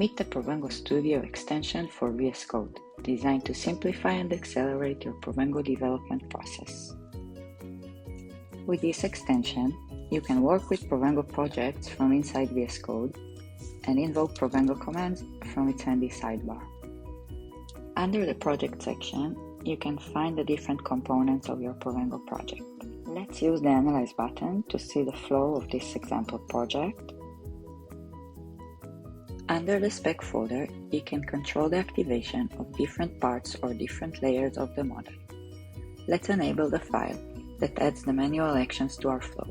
Meet the Provengo Studio extension for VSCode, designed to simplify and accelerate your Provengo development process. With this extension, you can work with Provengo projects from inside VSCode and invoke Provengo commands from its handy sidebar. Under the project section, you can find the different components of your Provengo project. Let's use the Analyze button to see the flow of this example project. Under the spec folder, you can control the activation of different parts or different layers of the model. Let's enable the file that adds the manual actions to our flow.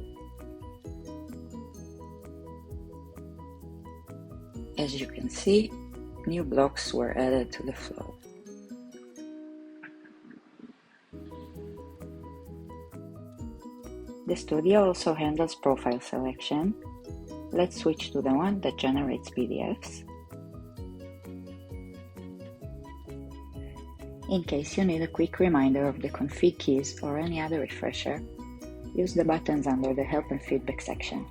As you can see, new blocks were added to the flow. The Studio also handles profile selection. Let's switch to the one that generates PDFs. In case you need a quick reminder of the config keys or any other refresher, use the buttons under the Help and Feedback section.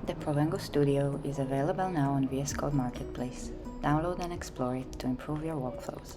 The Provengo Studio is available now on VSCode Marketplace. Download and explore it to improve your workflows.